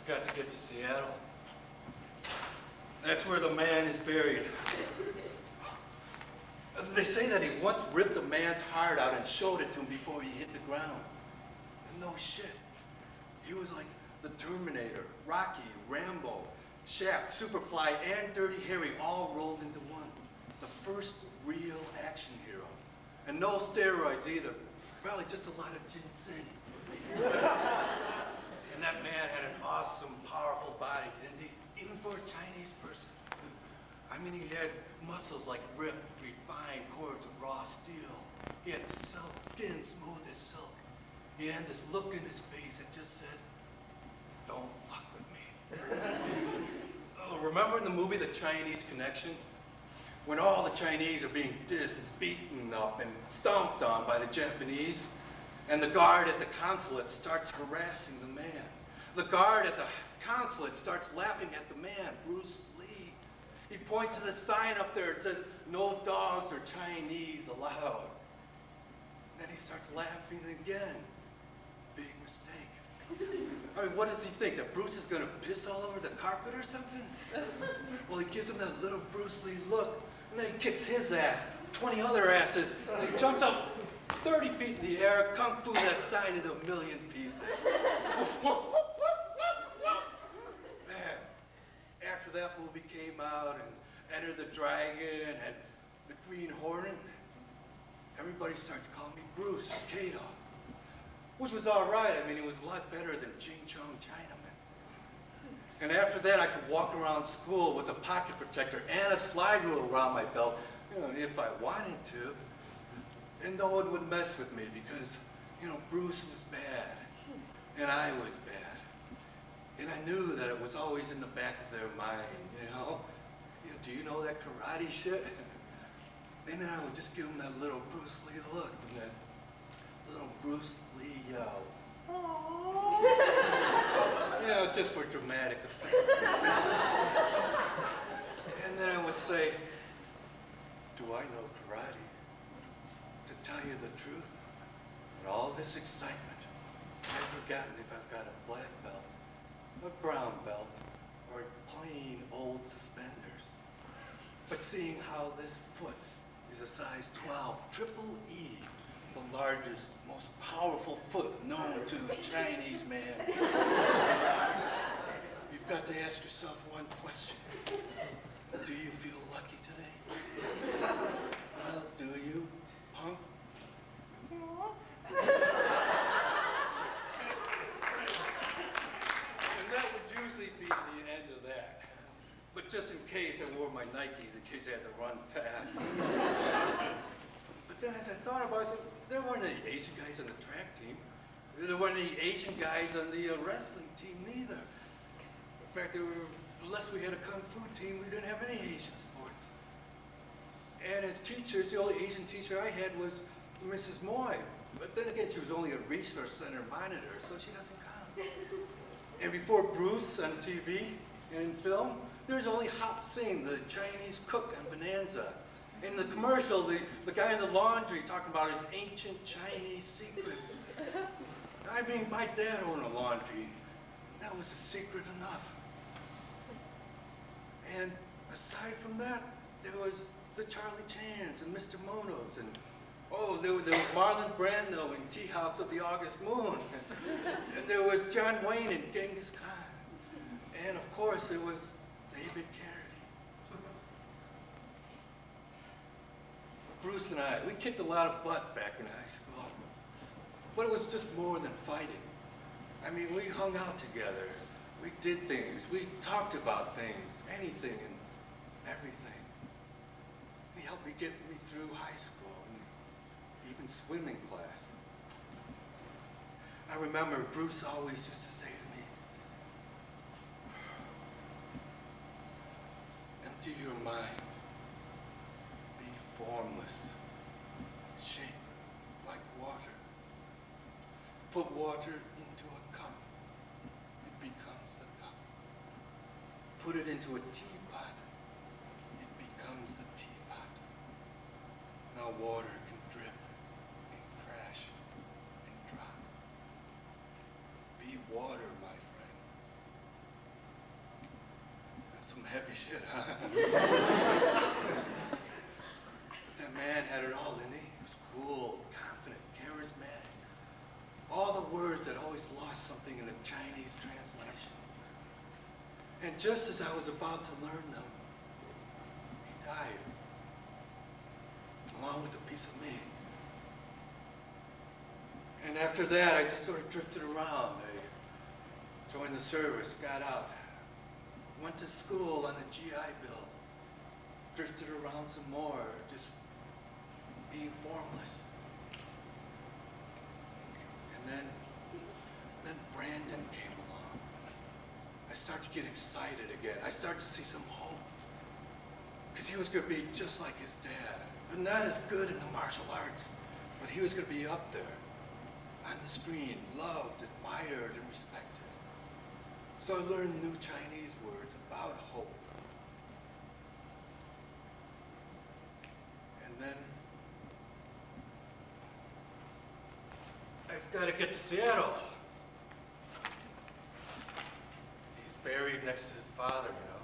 I've got to get to Seattle. That's where the man is buried. They say that he once ripped a man's heart out and showed it to him before he hit the ground. And no shit. He was like the Terminator, Rocky, Rambo, Shaq, Superfly, and Dirty Harry all rolled into one. The first real action hero. And no steroids either. Probably just a lot of ginseng. And that man had an awesome, powerful body, didn't he? Even for a Chinese person. I mean, he had muscles like ripped, refined cords of raw steel. He had silk, skin smooth as silk. He had this look in his face that just said, "Don't fuck with me." Oh, remember in the movie The Chinese Connection? When all the Chinese are being dissed, beaten up, and stomped on by the Japanese, and the guard at the consulate starts harassing the man. The guard at the consulate starts laughing at the man, Bruce Lee. He points to the sign up there. It says, "No dogs or Chinese allowed." Then he starts laughing again. Big mistake. I mean, what does he think? That Bruce is going to piss all over the carpet or something? Well, he gives him that little Bruce Lee look, and then he kicks his ass, 20 other asses, and he jumps up 30 feet in the air, kung fu that sign into a million pieces. Man, after that movie came out and Enter the Dragon and the Green Hornet, everybody started calling me Bruce or Kato, which was all right. I mean, it was a lot better than Ching Chong Chinaman. And after that, I could walk around school with a pocket protector and a slide rule around my belt, you know, if I wanted to. And no one would mess with me because, you know, Bruce was bad, and I was bad. And I knew that it was always in the back of their mind, you know? Do you know that karate shit? And then I would just give them that little Bruce Lee look, and that little Bruce Lee yell. You know, just for dramatic effect. And then I would say, "Do I know karate? To tell you the truth, in all this excitement, I've forgotten if I've got a black belt, a brown belt, or plain old suspenders. But seeing how this foot is a size 12, triple E, the largest, most powerful foot known to the Chinese man, you've got to ask yourself one question. Do you feel lucky today? Well, do you, punk?" And that would usually be the end of that. But just in case, I wore my Nikes in case I had to run fast. But then as I thought about it, I said, there weren't any Asian guys on the track team. There weren't any Asian guys on the wrestling team neither. In fact, unless we had a kung fu team, we didn't have any Asian sports. And as teachers, the only Asian teacher I had was Mrs. Moy. But then again, she was only a resource center monitor, so she doesn't count. And before Bruce on TV and in film, there was only Hop Sing, the Chinese cook on Bonanza. In the commercial, the guy in the laundry talking about his ancient Chinese secret. I mean, my dad owned a laundry. That was a secret enough. And aside from that, there was the Charlie Chans and Mr. Monos, and there was Marlon Brando in Tea House of the August Moon. And there was John Wayne in Genghis Khan. And of course, there was David Carradine. Bruce and I, we kicked a lot of butt back in high school. But it was just more than fighting. I mean, we hung out together. We did things. We talked about things, anything and everything. He helped me get me through high school and even swimming class. I remember Bruce always used to say to me, "Empty your mind. Be formless. Shape like water. Put water into a cup. It becomes the cup. Put it into a teapot. It becomes the teapot. Now water can drip and crash and drop. Be water, my friend. heavy shit, huh? But that man had it all, didn't he? He was cool, confident, charismatic. All the words that always lost something in the Chinese translation. And just as I was about to learn them, he died, along with a piece of me. And after that, I just sort of drifted around. I joined the service, got out, went to school on the GI Bill, drifted around some more, just being formless. And then Brandon came along. I started to get excited again. I started to see some hope. Because he was going to be just like his dad. But not as good in the martial arts, but he was going to be up there on the screen, loved, admired, and respected. So I learned new Chinese words about hope. And then I've got to get to Seattle. He's buried next to his father, you know.